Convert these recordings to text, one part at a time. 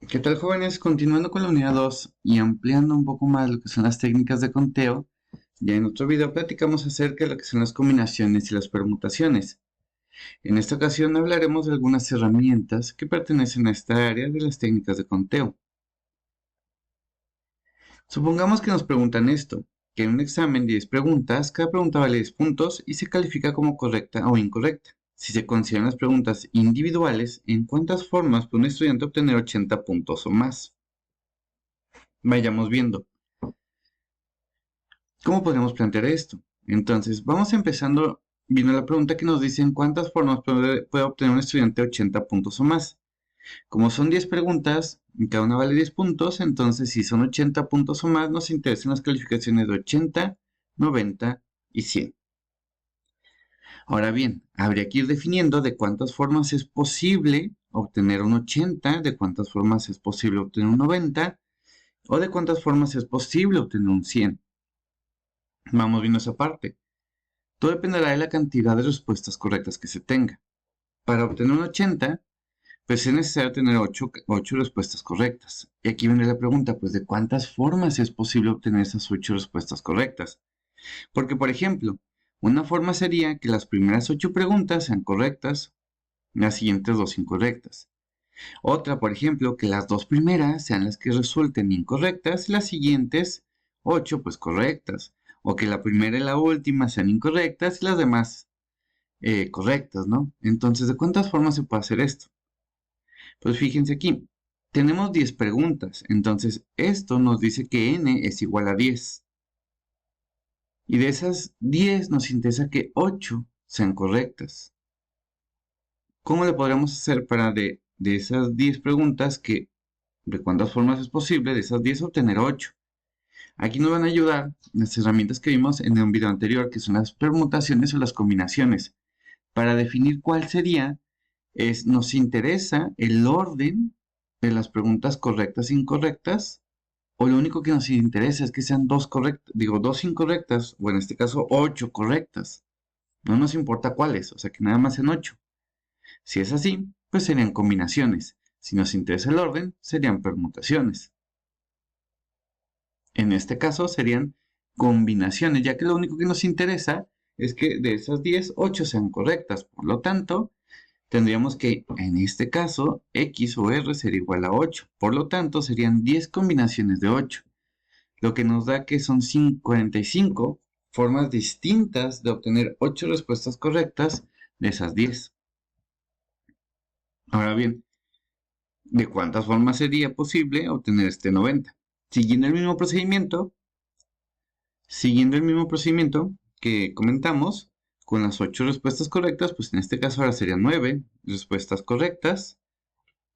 ¿Qué tal, jóvenes? Continuando con la unidad 2 y ampliando un poco más lo que son las técnicas de conteo, ya en otro video platicamos acerca de lo que son las combinaciones y las permutaciones. En esta ocasión hablaremos de algunas herramientas que pertenecen a esta área de las técnicas de conteo. Supongamos que nos preguntan esto, que en un examen de 10 preguntas, cada pregunta vale 10 puntos y se califica como correcta o incorrecta. Si se consideran las preguntas individuales, ¿en cuántas formas puede un estudiante obtener 80 puntos o más? Vayamos viendo. ¿Cómo podemos plantear esto? Entonces, vamos empezando viendo la pregunta que nos dice en cuántas formas puede obtener un estudiante 80 puntos o más. Como son 10 preguntas, y cada una vale 10 puntos, entonces si son 80 puntos o más, nos interesan las calificaciones de 80, 90 y 100. Ahora bien, habría que ir definiendo de cuántas formas es posible obtener un 80, de cuántas formas es posible obtener un 90, o de cuántas formas es posible obtener un 100. Vamos viendo esa parte. Todo dependerá de la cantidad de respuestas correctas que se tenga. Para obtener un 80, pues es necesario tener 8 respuestas correctas. Y aquí viene la pregunta, pues, ¿de cuántas formas es posible obtener esas 8 respuestas correctas? Porque, por ejemplo, una forma sería que las primeras 8 preguntas sean correctas, las siguientes 2 incorrectas. Otra, por ejemplo, que las 2 primeras sean las que resulten incorrectas y las siguientes 8, pues, correctas. O que la primera y la última sean incorrectas y las demás correctas, ¿no? Entonces, ¿de cuántas formas se puede hacer esto? Pues fíjense aquí, tenemos 10 preguntas, entonces esto nos dice que n es igual a 10. Y de esas 10 nos interesa que 8 sean correctas. ¿Cómo le podríamos hacer para de esas 10 preguntas de cuántas formas es posible, de esas 10 obtener 8? Aquí nos van a ayudar las herramientas que vimos en un video anterior, que son las permutaciones o las combinaciones. Para definir cuál sería, nos interesa el orden de las preguntas correctas e incorrectas, o lo único que nos interesa es que sean dos incorrectas, o en este caso 8 correctas. No nos importa cuáles, o sea que nada más en 8. Si es así, pues serían combinaciones. Si nos interesa el orden, serían permutaciones. En este caso serían combinaciones, ya que lo único que nos interesa es que de esas 10, 8 sean correctas. Por lo tanto, tendríamos que, en este caso, x o r sería igual a 8. Por lo tanto, serían 10 combinaciones de 8, lo que nos da que son 45 formas distintas de obtener 8 respuestas correctas de esas 10. Ahora bien, ¿de cuántas formas sería posible obtener este 90? Siguiendo el mismo procedimiento, que comentamos, con las 8 respuestas correctas, pues en este caso ahora serían 9 respuestas correctas.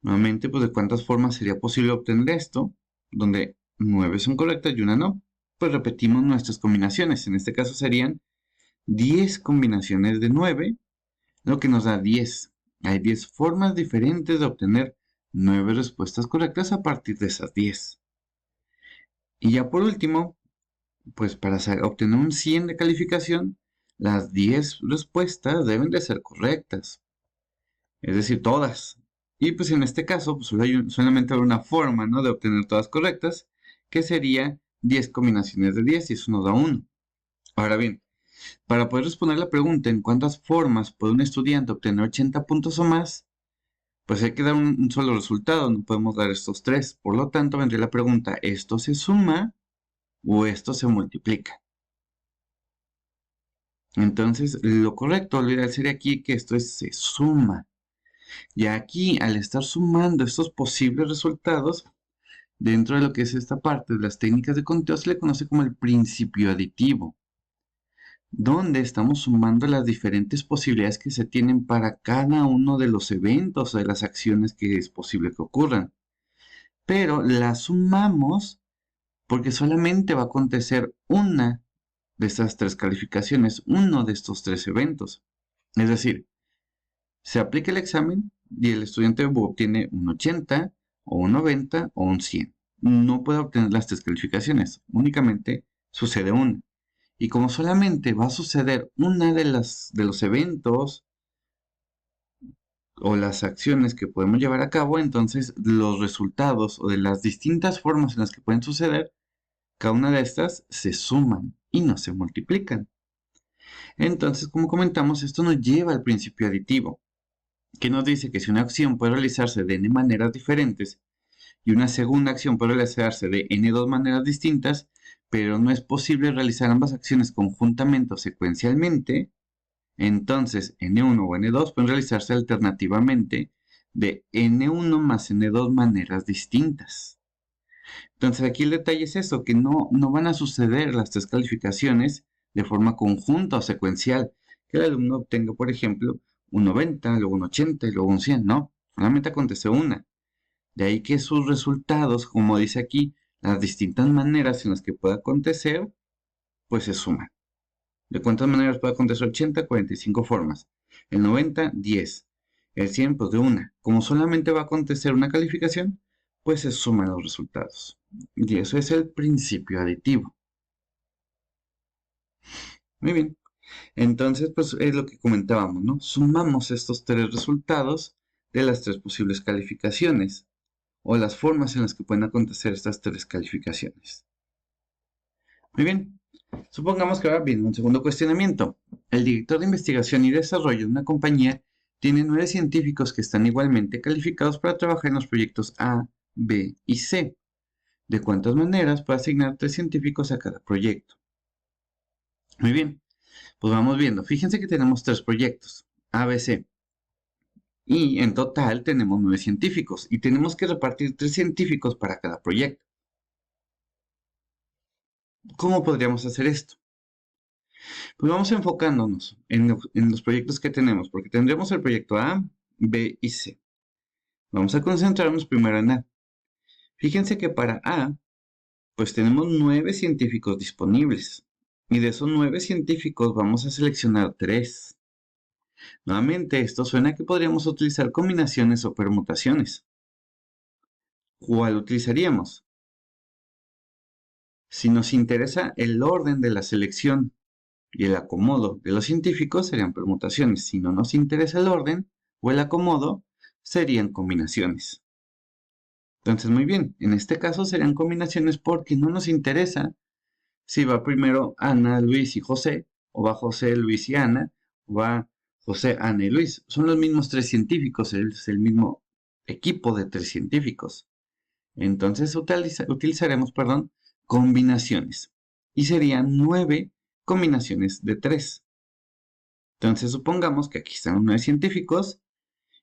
Nuevamente, pues de cuántas formas sería posible obtener esto, donde 9 son correctas y una no. Pues repetimos nuestras combinaciones. En este caso serían 10 combinaciones de 9, lo que nos da 10. Hay 10 formas diferentes de obtener 9 respuestas correctas a partir de esas 10. Y ya por último, pues para obtener un 100 de calificación, las 10 respuestas deben de ser correctas. Es decir, todas. Y pues en este caso, pues solamente hay una forma, ¿no?, de obtener todas correctas, que sería 10 combinaciones de 10 y eso nos da 1. Ahora bien, para poder responder la pregunta en cuántas formas puede un estudiante obtener 80 puntos o más, pues hay que dar un solo resultado, no podemos dar estos tres. Por lo tanto, vendría la pregunta, ¿esto se suma o esto se multiplica? Entonces, lo correcto, lo ideal sería aquí que esto se suma. Y aquí, al estar sumando estos posibles resultados, dentro de lo que es esta parte de las técnicas de conteo, se le conoce como el principio aditivo, donde estamos sumando las diferentes posibilidades que se tienen para cada uno de los eventos o de las acciones que es posible que ocurran. Pero las sumamos porque solamente va a acontecer una de estas tres calificaciones, uno de estos tres eventos. Es decir, se aplica el examen y el estudiante obtiene un 80 o un 90 o un 100. No puede obtener las tres calificaciones, únicamente sucede una. Y como solamente va a suceder una de los eventos o las acciones que podemos llevar a cabo, entonces los resultados o de las distintas formas en las que pueden suceder, cada una de estas se suman y no se multiplican. Entonces, como comentamos, esto nos lleva al principio aditivo, que nos dice que si una acción puede realizarse de n maneras diferentes y una segunda acción puede realizarse de n2 maneras distintas, pero no es posible realizar ambas acciones conjuntamente o secuencialmente, entonces n1 o n2 pueden realizarse alternativamente de n1 más n2 maneras distintas. Entonces aquí el detalle es eso, que no van a suceder las tres calificaciones de forma conjunta o secuencial, que el alumno obtenga, por ejemplo, un 90, luego un 80 y luego un 100, no, solamente acontece una. De ahí que sus resultados, como dice aquí, las distintas maneras en las que puede acontecer, pues se suman. ¿De cuántas maneras puede acontecer 80? 45 formas. El 90, 10. El 100, pues de una. Como solamente va a acontecer una calificación, pues se suman los resultados. Y eso es el principio aditivo. Muy bien. Entonces, pues es lo que comentábamos, ¿no? Sumamos estos tres resultados de las tres posibles calificaciones o las formas en las que pueden acontecer estas tres calificaciones. Muy bien. Supongamos que ahora viene un segundo cuestionamiento. El director de investigación y desarrollo de una compañía tiene 9 científicos que están igualmente calificados para trabajar en los proyectos A, B y C. ¿De cuántas maneras puede asignar 3 científicos a cada proyecto? Muy bien, pues vamos viendo. Fíjense que tenemos 3 proyectos, A, B, C. Y en total tenemos 9 científicos y tenemos que repartir 3 científicos para cada proyecto. ¿Cómo podríamos hacer esto? Pues vamos enfocándonos en los proyectos que tenemos, porque tendremos el proyecto A, B y C. Vamos a concentrarnos primero en A. Fíjense que para A, pues tenemos 9 científicos disponibles. Y de esos 9 científicos vamos a seleccionar 3. Nuevamente, esto suena a que podríamos utilizar combinaciones o permutaciones. ¿Cuál utilizaríamos? Si nos interesa el orden de la selección y el acomodo de los científicos, serían permutaciones. Si no nos interesa el orden o el acomodo, serían combinaciones. Entonces, muy bien, en este caso serían combinaciones porque no nos interesa si va primero Ana, Luis y José, o va José, Luis y Ana, o va José, Ana y Luis. Son los mismos 3 científicos, es el mismo equipo de 3 científicos. Entonces utilizaremos, combinaciones. Y serían 9 combinaciones de 3. Entonces supongamos que aquí están los 9 científicos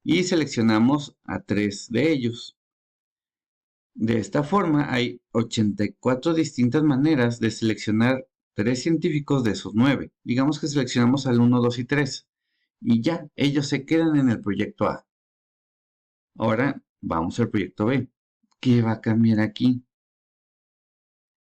y seleccionamos a 3 de ellos. De esta forma hay 84 distintas maneras de seleccionar 3 científicos de esos 9. Digamos que seleccionamos al 1, 2 y 3. Y ya, ellos se quedan en el proyecto A. Ahora vamos al proyecto B. ¿Qué va a cambiar aquí?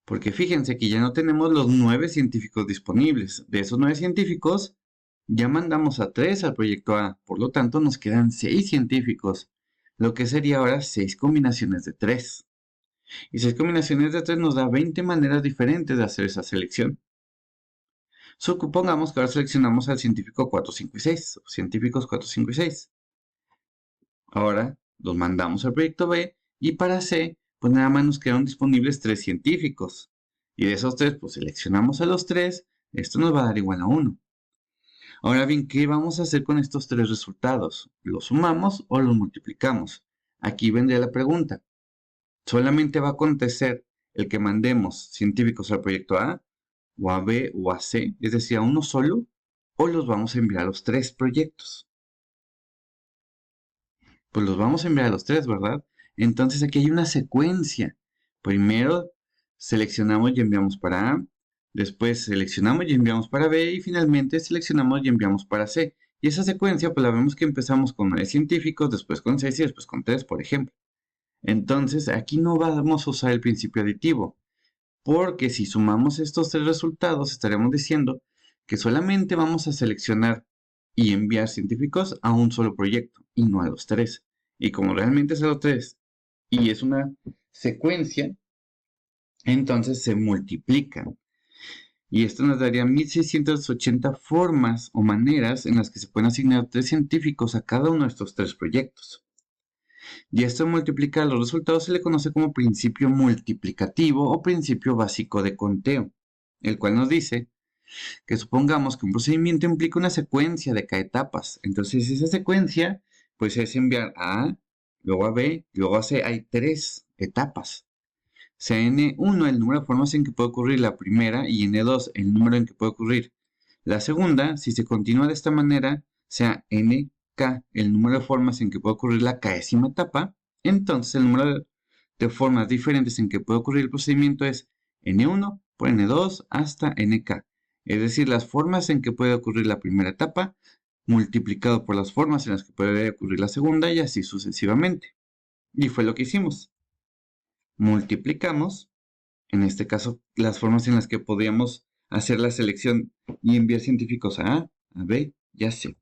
Porque fíjense que ya no tenemos los 9 científicos disponibles. De esos 9 científicos, ya mandamos a 3 al proyecto A. Por lo tanto, nos quedan 6 científicos. Lo que sería ahora 6 combinaciones de 3. Y 6 combinaciones de 3 nos da 20 maneras diferentes de hacer esa selección. Supongamos que ahora seleccionamos al científico 4, 5 y 6. Científicos 4, 5 y 6. Ahora los mandamos al proyecto B y para C, pues nada más nos quedaron disponibles 3 científicos. Y de esos 3, pues seleccionamos a los 3. Esto nos va a dar igual a 1. Ahora bien, ¿qué vamos a hacer con estos 3 resultados? ¿Los sumamos o los multiplicamos? Aquí vendría la pregunta. ¿Solamente va a acontecer el que mandemos científicos al proyecto A, o a B, o a C, es decir, a uno solo, o los vamos a enviar a los 3 proyectos? Pues los vamos a enviar a los 3, ¿verdad? Entonces aquí hay una secuencia. Primero seleccionamos y enviamos para A, después seleccionamos y enviamos para B, y finalmente seleccionamos y enviamos para C. Y esa secuencia, pues la vemos que empezamos con 9 científicos, después con 6 y después con 3, por ejemplo. Entonces, aquí no vamos a usar el principio aditivo, porque si sumamos estos 3 resultados, estaremos diciendo que solamente vamos a seleccionar y enviar científicos a un solo proyecto y no a los 3. Y como realmente es a los 3 y es una secuencia, entonces se multiplican. Y esto nos daría 1680 formas o maneras en las que se pueden asignar 3 científicos a cada uno de estos 3 proyectos. Y esto de multiplicar los resultados se le conoce como principio multiplicativo o principio básico de conteo, el cual nos dice que supongamos que un procedimiento implica una secuencia de cada etapas. Entonces esa secuencia pues es enviar a A, luego a B, luego a C. Hay 3 etapas. Sea N1 el número de formas en que puede ocurrir la primera y N2 el número en que puede ocurrir la segunda. Si se continúa de esta manera, sea Nk el número de formas en que puede ocurrir la késima etapa, entonces el número de formas diferentes en que puede ocurrir el procedimiento es N1 por N2 hasta Nk. Es decir, las formas en que puede ocurrir la primera etapa multiplicado por las formas en las que puede ocurrir la segunda y así sucesivamente. Y fue lo que hicimos. Multiplicamos, en este caso, las formas en las que podríamos hacer la selección y enviar científicos a A, a B y a C.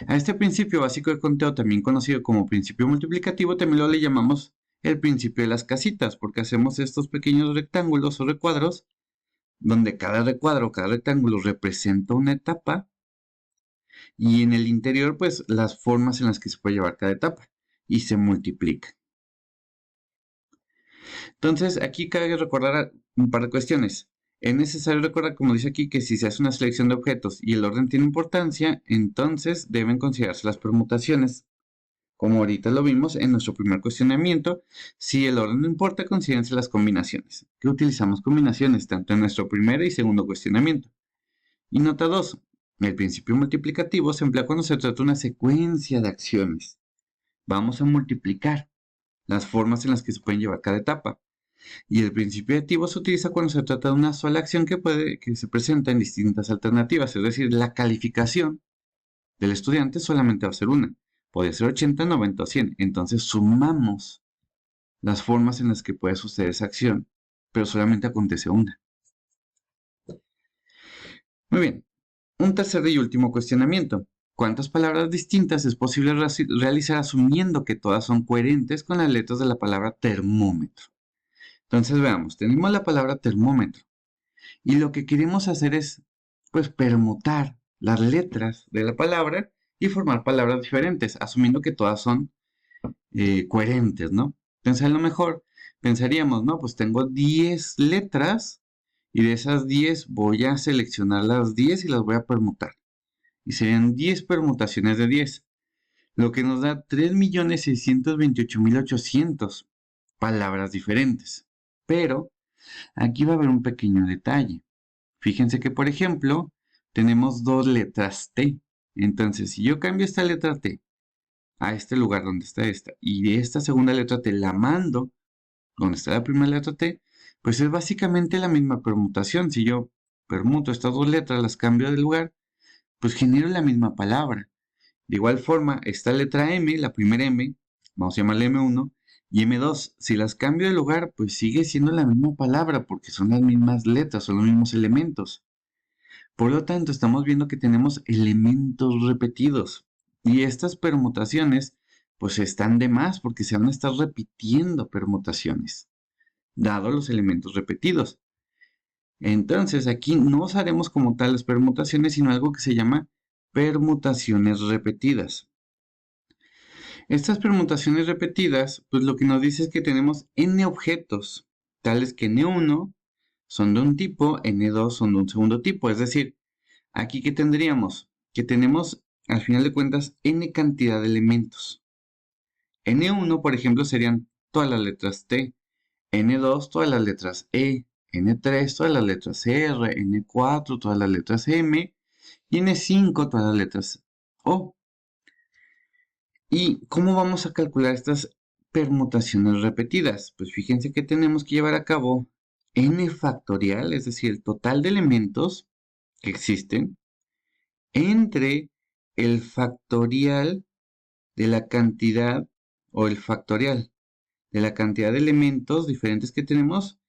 A este principio básico de conteo, también conocido como principio multiplicativo, también lo le llamamos el principio de las casitas, porque hacemos estos pequeños rectángulos o recuadros, donde cada recuadro, cada rectángulo representa una etapa, y en el interior, pues, las formas en las que se puede llevar cada etapa, y se multiplica. Entonces, aquí cabe recordar un par de cuestiones. Es necesario recordar, como dice aquí, que si se hace una selección de objetos y el orden tiene importancia, entonces deben considerarse las permutaciones. Como ahorita lo vimos en nuestro primer cuestionamiento, si el orden no importa, considérense las combinaciones. Que utilizamos combinaciones tanto en nuestro primer y segundo cuestionamiento. Y nota 2. El principio multiplicativo se emplea cuando se trata de una secuencia de acciones. Vamos a multiplicar las formas en las que se pueden llevar cada etapa. Y el principio aditivo se utiliza cuando se trata de una sola acción que se presenta en distintas alternativas, es decir, la calificación del estudiante solamente va a ser una. Puede ser 80, 90 o 100. Entonces sumamos las formas en las que puede suceder esa acción, pero solamente acontece una. Muy bien. Un tercer y último cuestionamiento. ¿Cuántas palabras distintas es posible realizar asumiendo que todas son coherentes con las letras de la palabra termómetro? Entonces veamos, tenemos la palabra termómetro. Y lo que queremos hacer es, pues, permutar las letras de la palabra y formar palabras diferentes, asumiendo que todas son coherentes, ¿no? Entonces, a lo mejor pensaríamos, ¿no? Pues tengo 10 letras y de esas 10 voy a seleccionar las 10 y las voy a permutar. Y serían 10 permutaciones de 10, lo que nos da 3.628.800 palabras diferentes. Pero aquí va a haber un pequeño detalle. Fíjense que, por ejemplo, tenemos dos letras T. Entonces, si yo cambio esta letra T a este lugar donde está esta, y esta segunda letra T la mando donde está la primera letra T, pues es básicamente la misma permutación. Si yo permuto estas dos letras, las cambio de lugar, pues genero la misma palabra. De igual forma, esta letra M, la primera M, vamos a llamarle M1, y M2, si las cambio de lugar, pues sigue siendo la misma palabra, porque son las mismas letras, son los mismos elementos. Por lo tanto, estamos viendo que tenemos elementos repetidos. Y estas permutaciones, pues están de más porque se van a estar repitiendo permutaciones, dado los elementos repetidos. Entonces, aquí no usaremos como tal las permutaciones, sino algo que se llama permutaciones repetidas. Estas permutaciones repetidas, pues lo que nos dice es que tenemos n objetos, tales que n1 son de un tipo, n2 son de un segundo tipo. Es decir, aquí que tendríamos, que tenemos al final de cuentas n cantidad de elementos. N1, por ejemplo, serían todas las letras T, N2 todas las letras E, N3 todas las letras R, N4 todas las letras M y N5 todas las letras O. ¿Y cómo vamos a calcular estas permutaciones repetidas? Pues fíjense que tenemos que llevar a cabo n factorial, es decir, el total de elementos que existen, entre el factorial de la cantidad o el factorial de la cantidad de elementos diferentes que tenemos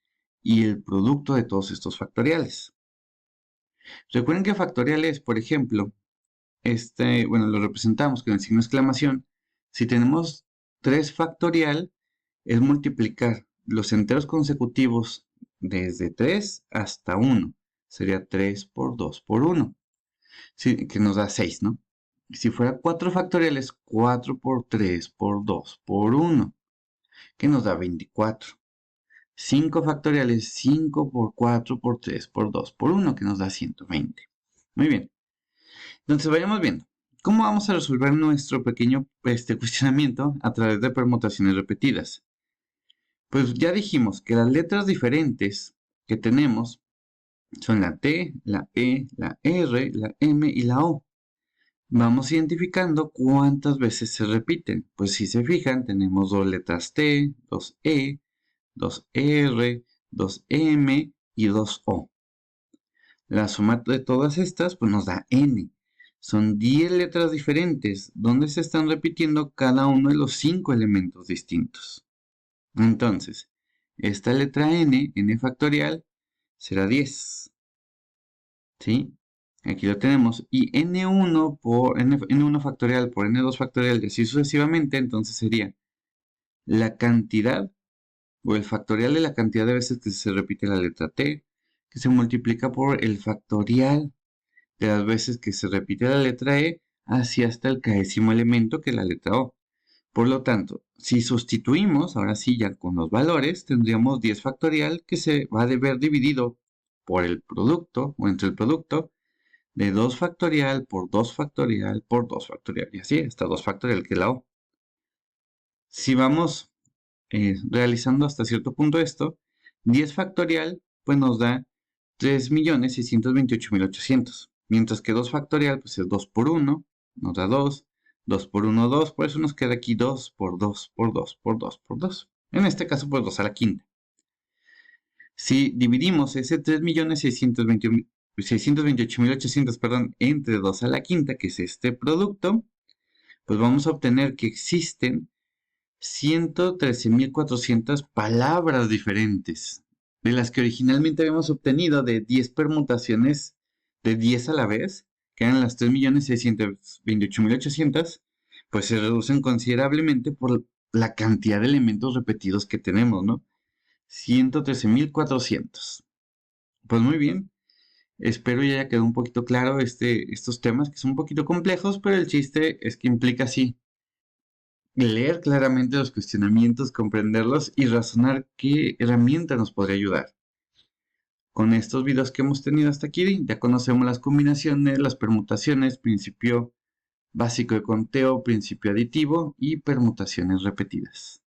y el producto de todos estos factoriales. Recuerden que factoriales, por ejemplo, bueno, lo representamos con el signo de exclamación. Si tenemos 3 factorial, es multiplicar los enteros consecutivos desde 3 hasta 1. sería 3 por 2 por 1, sí, que nos da 6, ¿no? Si fuera 4 factoriales, 4 por 3 por 2 por 1, que nos da 24. 5 factoriales, 5 por 4 por 3 por 2 por 1, que nos da 120. Muy bien. Entonces vayamos viendo. ¿Cómo vamos a resolver nuestro pequeño cuestionamiento a través de permutaciones repetidas? Pues ya dijimos que las letras diferentes que tenemos son la T, la E, la R, la M y la O. Vamos identificando cuántas veces se repiten. Pues si se fijan, tenemos dos letras T, dos E, dos R, dos M y dos O. La suma de todas estas pues nos da N. Son 10 letras diferentes donde se están repitiendo cada uno de los 5 elementos distintos. Entonces, esta letra N factorial, será 10. ¿Sí? Aquí lo tenemos. Y N1 por N1 factorial por N2 factorial y así sucesivamente, entonces sería la cantidad o el factorial de la cantidad de veces que se repite la letra T, que se multiplica por el factorial de las veces que se repite la letra E, así hasta el késimo elemento que es la letra O. Por lo tanto, si sustituimos, ahora sí ya con los valores, tendríamos 10 factorial que se va a ver dividido por el producto o entre el producto de 2 factorial por 2 factorial por 2 factorial y así hasta 2 factorial que es la O. Si vamos realizando hasta cierto punto esto, 10 factorial pues nos da 3.628.800, mientras que 2 factorial pues es 2 por 1, nos da 2, 2 por 1, 2, por eso nos queda aquí 2 por 2 por 2 por 2 por 2. En este caso pues 2 a la quinta. Si dividimos ese 3.628.800, perdón, entre 2 a la quinta, que es este producto, pues vamos a obtener que existen 113.400 palabras diferentes, de las que originalmente habíamos obtenido de 10 permutaciones de 10 a la vez, que eran las 3.628.800, pues se reducen considerablemente por la cantidad de elementos repetidos que tenemos, ¿no? 113.400. Pues muy bien, espero ya haya quedado un poquito claro estos temas que son un poquito complejos, pero el chiste es que implica así leer claramente los cuestionamientos, comprenderlos y razonar qué herramienta nos podría ayudar. Con estos videos que hemos tenido hasta aquí, ya conocemos las combinaciones, las permutaciones, principio básico de conteo, principio aditivo y permutaciones repetidas.